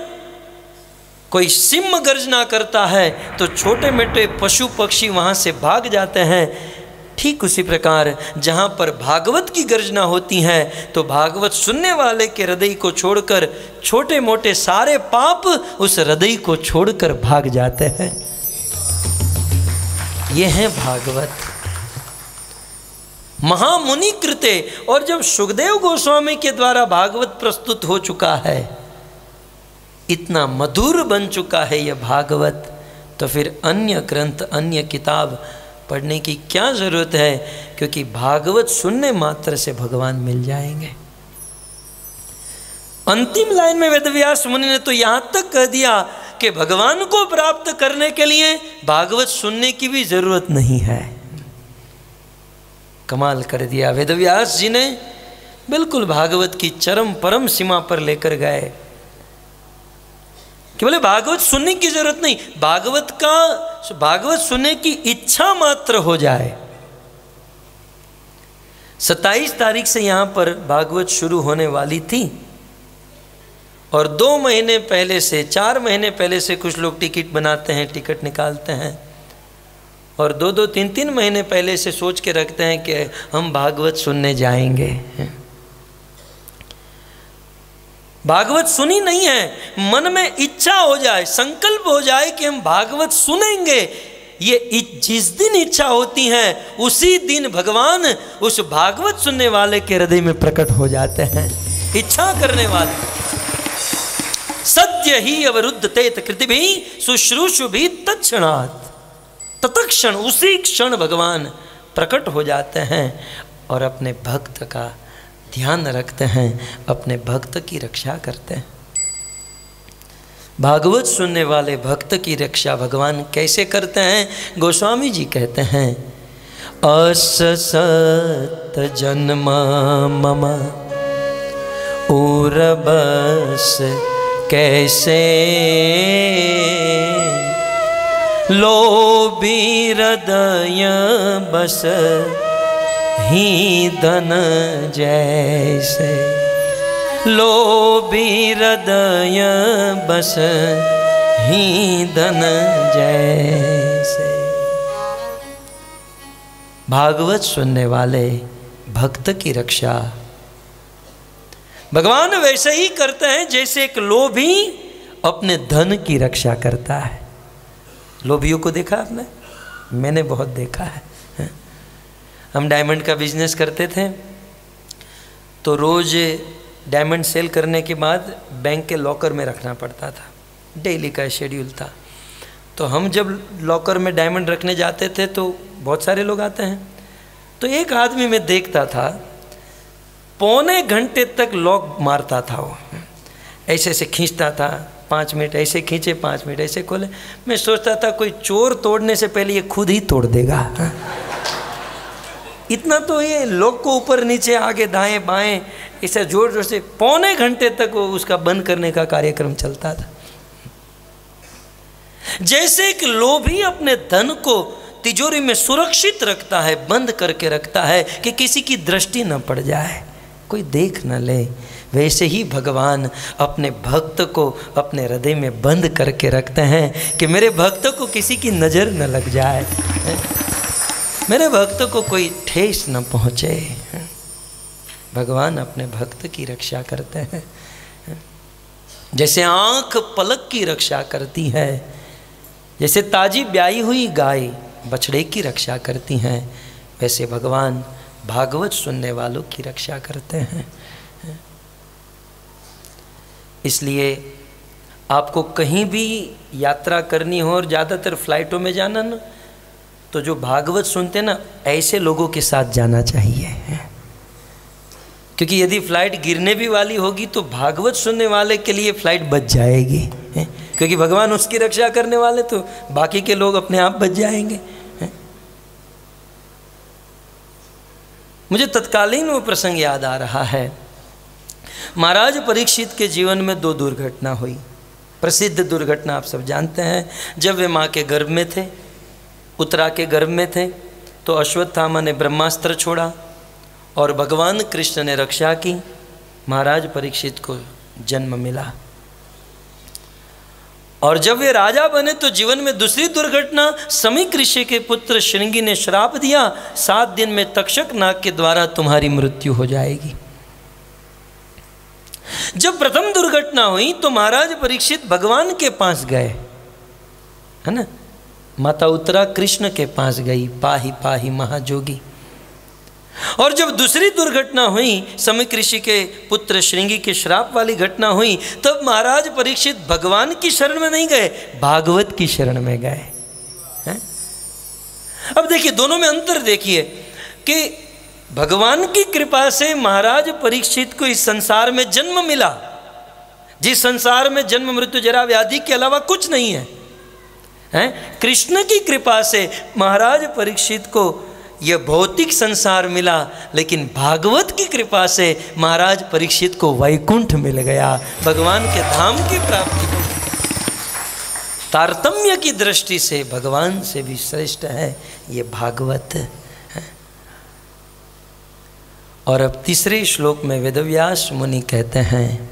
कोई सिंह गर्जना करता है तो छोटे मोटे पशु पक्षी वहां से भाग जाते हैं। ठीक उसी प्रकार जहाँ पर भागवत की गर्जना होती है तो भागवत सुनने वाले के हृदय को छोड़कर छोटे मोटे सारे पाप उस हृदय को छोड़कर भाग जाते हैं। ये है भागवत महामुनि कृते। और जब सुखदेव गोस्वामी के द्वारा भागवत प्रस्तुत हो चुका है, इतना मधुर बन चुका है यह भागवत, तो फिर अन्य ग्रंथ अन्य किताब पढ़ने की क्या ज़रूरत है, क्योंकि भागवत सुनने मात्र से भगवान मिल जाएंगे। अंतिम लाइन में वेदव्यास मुनि ने तो यहाँ तक कह दिया कि भगवान को प्राप्त करने के लिए भागवत सुनने की भी ज़रूरत नहीं है। कमाल कर दिया वेदव्यास जी ने, बिल्कुल भागवत की चरम परम सीमा पर लेकर गए कि बोले भागवत सुनने की जरूरत नहीं, भागवत सुनने की इच्छा मात्र हो जाए। 27 तारीख से यहाँ पर भागवत शुरू होने वाली थी और 2 महीने पहले से 4 महीने पहले से कुछ लोग टिकट बनाते हैं, टिकट निकालते हैं और 2-2 3-3 महीने पहले से सोच के रखते हैं कि हम भागवत सुनने जाएंगे। भागवत सुनी नहीं है, मन में इच्छा हो जाए, संकल्प हो जाए कि हम भागवत सुनेंगे। ये जिस दिन इच्छा होती है उसी दिन भगवान उस भागवत सुनने वाले के हृदय में प्रकट हो जाते हैं। इच्छा करने वाले सद्य ही अवरुद्ध तेत कृति भी शुश्रूषु भी तत्क्षणात्, तत्क्षण उसी क्षण भगवान प्रकट हो जाते हैं और अपने भक्त का ध्यान रखते हैं, अपने भक्त की रक्षा करते हैं। भागवत सुनने वाले भक्त की रक्षा भगवान कैसे करते हैं? गोस्वामी जी कहते हैं, अससत जन्म मम उरबस कैसे लोभी हृदय बस ही धन जैसे, लोभी हृदय बस ही धन जैसे। भागवत सुनने वाले भक्त की रक्षा भगवान वैसे ही करते हैं जैसे एक लोभी अपने धन की रक्षा करता है। लोभियों को देखा आपने? मैंने बहुत देखा है। हम डायमंड का बिजनेस करते थे तो रोज़ डायमंड सेल करने के बाद बैंक के लॉकर में रखना पड़ता था, डेली का शेड्यूल था। तो हम जब लॉकर में डायमंड रखने जाते थे तो बहुत सारे लोग आते हैं, तो एक आदमी मैं देखता था पौने घंटे तक लॉक मारता था। वो ऐसे ऐसे खींचता था, 5 मिनट ऐसे खींचे, 5 मिनट ऐसे खोले। मैं सोचता था कोई चोर तोड़ने से पहले ये खुद ही तोड़ देगा। इतना तो ये लोग को ऊपर नीचे आगे दाएं बाएं ऐसे जोर जोर से पौने घंटे तक वो उसका बंद करने का कार्यक्रम चलता था। जैसे एक लोभी अपने धन को तिजोरी में सुरक्षित रखता है, बंद करके रखता है कि किसी की दृष्टि न पड़ जाए, कोई देख न ले, वैसे ही भगवान अपने भक्त को अपने हृदय में बंद करके रखते हैं कि मेरे भक्त को किसी की नज़र न लग जाए, मेरे भक्त को कोई ठेस न पहुँचे। भगवान अपने भक्त की रक्षा करते हैं। जैसे आँख पलक की रक्षा करती है, जैसे ताजी ब्याई हुई गाय बछड़े की रक्षा करती हैं, वैसे भगवान भागवत सुनने वालों की रक्षा करते हैं। इसलिए आपको कहीं भी यात्रा करनी हो और ज़्यादातर फ्लाइटों में जाना ना, तो जो भागवत सुनते ना ऐसे लोगों के साथ जाना चाहिए, क्योंकि यदि फ्लाइट गिरने भी वाली होगी तो भागवत सुनने वाले के लिए फ्लाइट बच जाएगी, क्योंकि भगवान उसकी रक्षा करने वाले, तो बाकी के लोग अपने आप बच जाएंगे। मुझे तत्कालीन वो प्रसंग याद आ रहा है। महाराज परीक्षित के जीवन में 2 दुर्घटना हुई। प्रसिद्ध दुर्घटना आप सब जानते हैं। जब वे माँ के गर्भ में थे, उत्तरा के गर्भ में थे, तो अश्वत्थामा ने ब्रह्मास्त्र छोड़ा और भगवान कृष्ण ने रक्षा की, महाराज परीक्षित को जन्म मिला। और जब वे राजा बने तो जीवन में दूसरी दुर्घटना, समीक ऋषि के पुत्र श्रृंगी ने श्राप दिया, 7 दिन में तक्षक नाग के द्वारा तुम्हारी मृत्यु हो जाएगी। जब प्रथम दुर्घटना हुई तो महाराज परीक्षित भगवान के पास गए, है ना। माता उत्तरा कृष्ण के पास गई, पाही पाही महाजोगी। और जब दूसरी दुर्घटना हुई, समीक ऋषि के पुत्र श्रृंगी के श्राप वाली घटना हुई, तब महाराज परीक्षित भगवान की शरण में नहीं गए, भागवत की शरण में गए हैं? अब देखिए, दोनों में अंतर देखिए कि भगवान की कृपा से महाराज परीक्षित को इस संसार में जन्म मिला, जिस संसार में जन्म मृत्यु जरा व्याधि के अलावा कुछ नहीं है, हैं? कृष्ण की कृपा से महाराज परीक्षित को यह भौतिक संसार मिला, लेकिन भागवत की कृपा से महाराज परीक्षित को वैकुंठ मिल गया, भगवान के धाम की प्राप्ति हो। तारतम्य की दृष्टि से भगवान से भी श्रेष्ठ है ये भागवत है। और अब तीसरे श्लोक में वेदव्यास मुनि कहते हैं,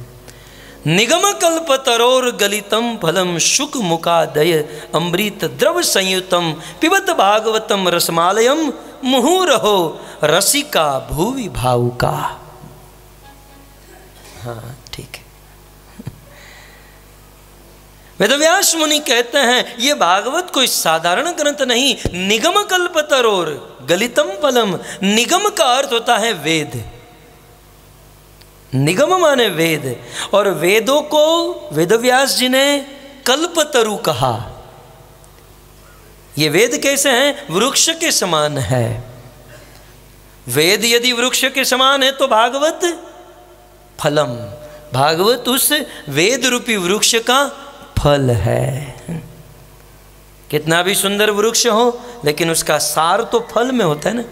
निगम कल्प तरोर गलितम फलम शुक मुकादय अमृत द्रव संयुतम पिबत भागवतम रसमालयम मुहुरहो रसिका भूवि भावुका। हाँ ठीक है। वेदव्यास मुनि कहते हैं ये भागवत कोई साधारण ग्रंथ नहीं, निगम कल्प तरोर गलितम फलम। निगम का अर्थ होता है वेद, निगम माने वेद, और वेदों को वेदव्यास जी ने कल्पतरु कहा। ये वेद कैसे हैं? वृक्ष के समान है। वेद यदि वृक्ष के समान है तो भागवत फलम, भागवत उस वेद रूपी वृक्ष का फल है। कितना भी सुंदर वृक्ष हो, लेकिन उसका सार तो फल में होता है ना।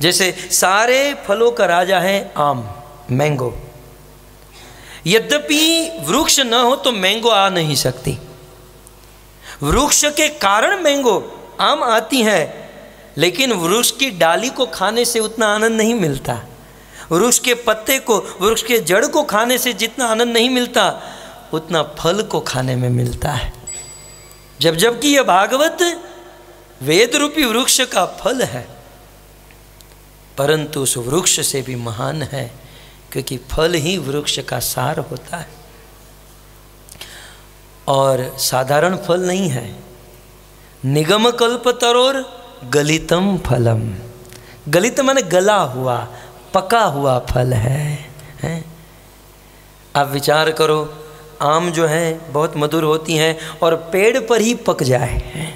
जैसे सारे फलों का राजा है आम, मैंगो। यद्यपि वृक्ष न हो तो मैंगो आ नहीं सकती, वृक्ष के कारण मैंगो आम आती है, लेकिन वृक्ष की डाली को खाने से उतना आनंद नहीं मिलता, वृक्ष के पत्ते को, वृक्ष के जड़ को खाने से जितना आनंद नहीं मिलता, उतना फल को खाने में मिलता है। जबकि यह भागवत वेद रूपी वृक्ष का फल है, परंतु उस वृक्ष से भी महान है, क्योंकि फल ही वृक्ष का सार होता है और साधारण फल नहीं है। निगम कल्प तरोर गलितम फलम, गलित माने गला हुआ, पका हुआ फल है? आप विचार करो, आम जो है बहुत मधुर होती हैं और पेड़ पर ही पक जाए।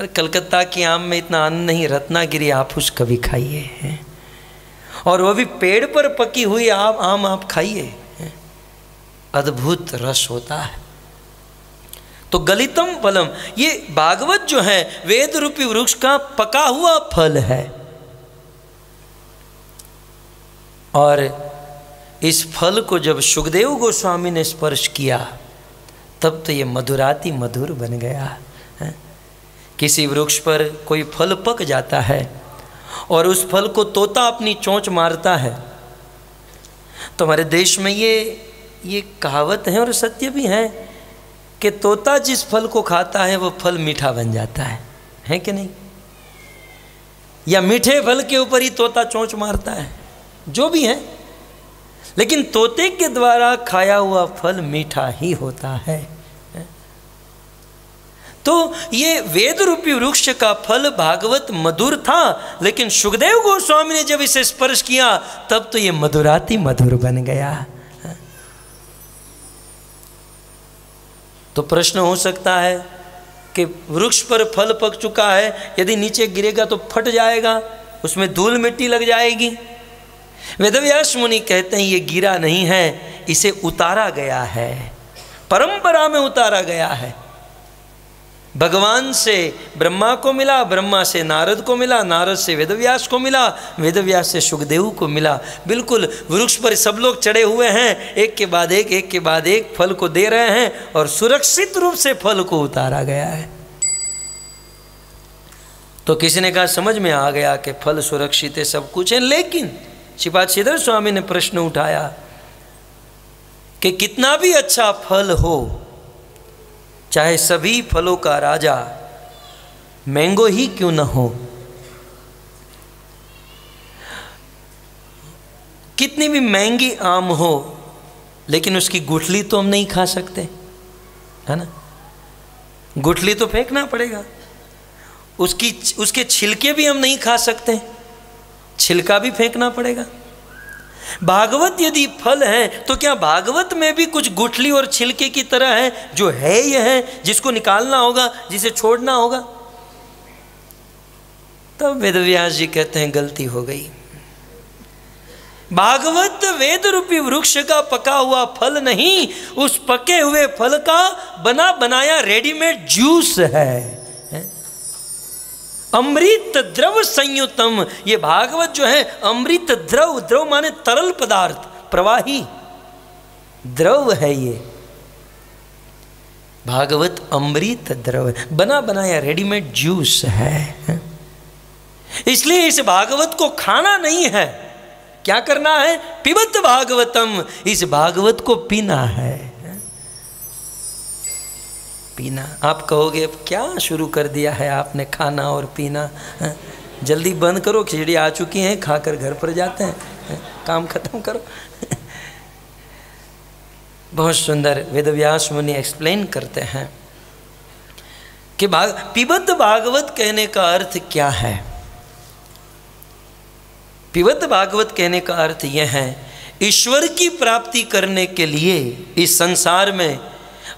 कलकत्ता की आम में इतना आनंद नहीं, रत्नागिरी हाफूस कभी खाइए, और वो भी पेड़ पर पकी हुई आम आप खाइए, अद्भुत रस होता है। तो गलितम फलम, ये भागवत जो है वेद रूपी वृक्ष का पका हुआ फल है, और इस फल को जब सुखदेव गोस्वामी ने स्पर्श किया तब तो ये मधुराति मधुर बन गया है। किसी वृक्ष पर कोई फल पक जाता है और उस फल को तोता अपनी चोंच मारता है, तो हमारे देश में ये कहावत है और सत्य भी है कि तोता जिस फल को खाता है वो फल मीठा बन जाता है कि नहीं? या मीठे फल के ऊपर ही तोता चोंच मारता है, जो भी है, लेकिन तोते के द्वारा खाया हुआ फल मीठा ही होता है। तो ये वेद रूपी वृक्ष का फल भागवत मधुर था, लेकिन सुखदेव गोस्वामी ने जब इसे स्पर्श किया तब तो ये मधुराति मधुर बन गया। तो प्रश्न हो सकता है कि वृक्ष पर फल पक चुका है, यदि नीचे गिरेगा तो फट जाएगा, उसमें धूल मिट्टी लग जाएगी। वेदव्यास मुनि कहते हैं ये गिरा नहीं है, इसे उतारा गया है, परंपरा में उतारा गया है। भगवान से ब्रह्मा को मिला, ब्रह्मा से नारद को मिला, नारद से वेदव्यास को मिला, वेदव्यास से सुखदेव को मिला। बिल्कुल वृक्ष पर सब लोग चढ़े हुए हैं, एक के बाद एक फल को दे रहे हैं, और सुरक्षित रूप से फल को उतारा गया है। तो किसी ने कहा समझ में आ गया कि फल सुरक्षित है, सब कुछ है, लेकिन श्रीपाद श्रीधर स्वामी ने प्रश्न उठाया कि कितना भी अच्छा फल हो, चाहे सभी फलों का राजा मैंगो ही क्यों न हो, कितनी भी महंगी आम हो, लेकिन उसकी गुठली तो हम नहीं खा सकते, है ना। गुठली तो फेंकना पड़ेगा। उसके छिलके भी हम नहीं खा सकते, छिलका भी फेंकना पड़ेगा। भागवत यदि फल है तो क्या भागवत में भी कुछ गुठली और छिलके की तरह है, जो है यह है, जिसको निकालना होगा, जिसे छोड़ना होगा। तब वेदव्यास जी कहते हैं गलती हो गई। भागवत वेद रूपी वृक्ष का पका हुआ फल नहीं, उस पके हुए फल का बना बनाया रेडीमेड जूस है, अमृत द्रव संयुतम। ये भागवत जो है अमृत द्रव, द्रव माने तरल पदार्थ, प्रवाही द्रव है। ये भागवत अमृत द्रव है, बना बनाया रेडीमेड जूस है। इसलिए इस भागवत को खाना नहीं है, क्या करना है? पिबत भागवतम, इस भागवत को पीना है, पीना। आप कहोगे अब क्या शुरू कर दिया है आपने, खाना और पीना, जल्दी बंद करो, खिचड़ी आ चुकी हैं, खाकर घर पर जाते हैं, काम खत्म करो। बहुत सुंदर वेदव्यास मुनि एक्सप्लेन करते हैं कि पिबत भागवत कहने का अर्थ क्या है। पिबत भागवत कहने का अर्थ यह है, ईश्वर की प्राप्ति करने के लिए इस संसार में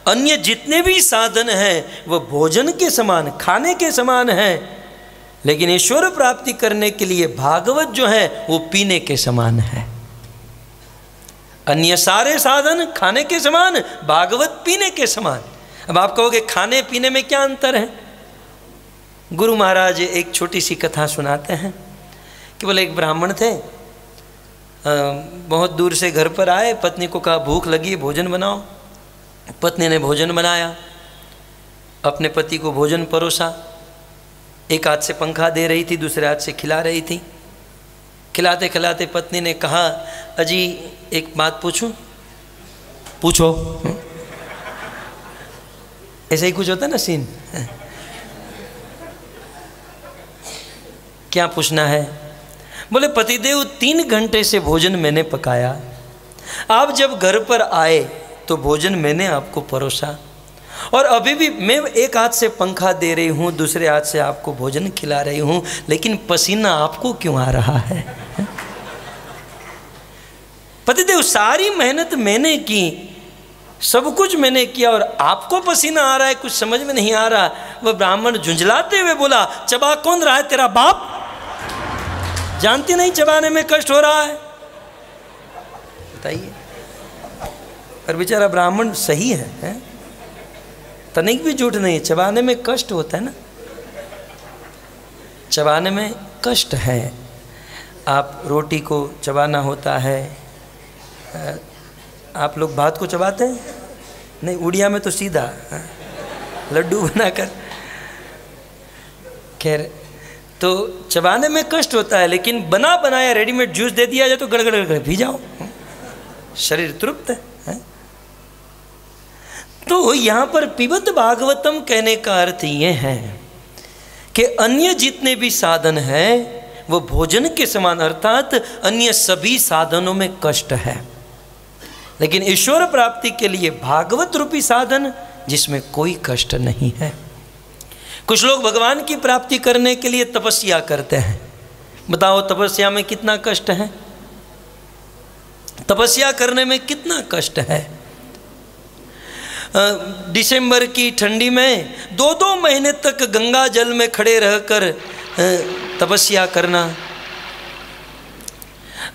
अन्य जितने भी साधन हैं वह भोजन के समान, खाने के समान हैं, लेकिन ईश्वर प्राप्ति करने के लिए भागवत जो है वो पीने के समान है। अन्य सारे साधन खाने के समान, भागवत पीने के समान। अब आप कहोगे खाने पीने में क्या अंतर है? गुरु महाराज एक छोटी सी कथा सुनाते हैं कि बोले एक ब्राह्मण थे, बहुत दूर से घर पर आए, पत्नी को कहा भूख लगी, भोजन बनाओ। पत्नी ने भोजन बनाया, अपने पति को भोजन परोसा, एक हाथ से पंखा दे रही थी, दूसरे हाथ से खिला रही थी। खिलाते खिलाते पत्नी ने कहा, अजी एक बात पूछूं? पूछो। ऐसा ही कुछ होता ना सीन। क्या पूछना है? बोले पतिदेव 3 घंटे से भोजन मैंने पकाया, आप जब घर पर आए तो भोजन मैंने आपको परोसा, और अभी भी मैं एक हाथ से पंखा दे रही हूँ, दूसरे हाथ से आपको भोजन खिला रही हूँ, लेकिन पसीना आपको क्यों आ रहा है? पतिदेव सारी मेहनत मैंने की, सब कुछ मैंने किया, और आपको पसीना आ रहा है, कुछ समझ में नहीं आ रहा। वह ब्राह्मण झुंझलाते हुए बोला, चबा कौन रहा है? तेरा बाप? जानती नहीं चबाने में कष्ट हो रहा है? बताइए। और बेचारा ब्राह्मण सही है? तनिक भी झूठ नहीं, चबाने में कष्ट होता है ना, चबाने में कष्ट है। आप रोटी को चबाना होता है, आप लोग भात को चबाते हैं? नहीं, उड़िया में तो सीधा लड्डू बनाकर। खैर, तो चबाने में कष्ट होता है, लेकिन बना बनाया रेडीमेड जूस दे दिया जाए तो गड़गड़ गड़गड़ पी जाओ, शरीर तृप्त है। तो यहाँ पर पिबत भागवतम कहने का अर्थ ये है कि अन्य जितने भी साधन हैं वो भोजन के समान, अर्थात अन्य सभी साधनों में कष्ट है, लेकिन ईश्वर प्राप्ति के लिए भागवत रूपी साधन जिसमें कोई कष्ट नहीं है। कुछ लोग भगवान की प्राप्ति करने के लिए तपस्या करते हैं। बताओ तपस्या में कितना कष्ट है? तपस्या करने में कितना कष्ट है? दिसंबर की ठंडी में 2-2 महीने तक गंगा जल में खड़े रहकर तपस्या करना,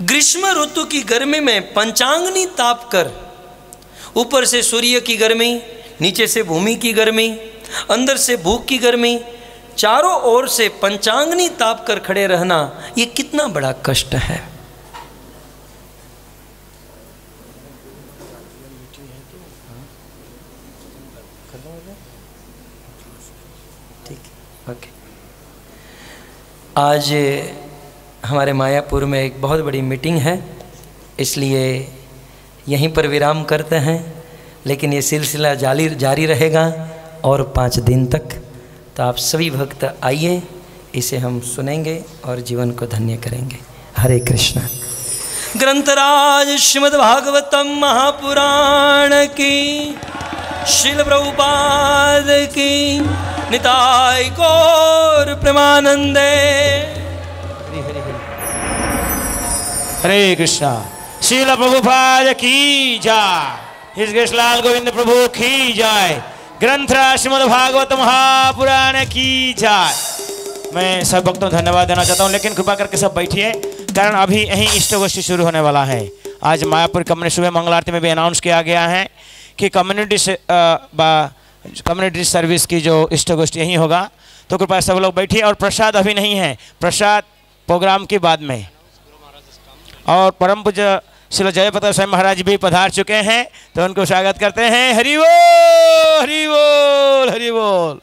ग्रीष्म ऋतु की गर्मी में पंचांगनी ताप कर, ऊपर से सूर्य की गर्मी, नीचे से भूमि की गर्मी, अंदर से भूख की गर्मी, चारों ओर से पंचांगनी ताप कर खड़े रहना, ये कितना बड़ा कष्ट है। ठीक, ओके। आज हमारे मायापुर में एक बहुत बड़ी मीटिंग है, इसलिए यहीं पर विराम करते हैं, लेकिन ये सिलसिला जारी रहेगा और 5 दिन तक। तो आप सभी भक्त आइए, इसे हम सुनेंगे और जीवन को धन्य करेंगे। हरे कृष्णा। ग्रंथराज श्रीमद् भागवतम महापुराण की, श्रील प्रभुपाद की, निताय गौर प्रेमानंदे। हरे कृष्णा। श्रील प्रभुपाद की जय। इस कृष्णलाल गोविंद प्रभु की जय। ग्रंथराज श्रीमद् भागवत महापुराण की जय। मैं सब भक्तों को धन्यवाद देना चाहता हूँ, लेकिन कृपा करके सब बैठिए, कारण अभी यहीं इष्ट गोष्ठी शुरू होने वाला है। आज मायापुर कम्युनिटी सुबह मंगल आरती में भी अनाउंस किया गया है कि कम्युनिटी सर्विस की जो इष्ट गोष्ठी यहीं होगा। तो कृपया सब लोग बैठिए, और प्रसाद अभी नहीं है, प्रसाद प्रोग्राम के बाद में। और परम पूज्य श्री जयप्रताप स्वामी महाराज भी पधार चुके हैं, तो उनको स्वागत करते हैं। हरि बोल, हरि बोल, हरि बोल।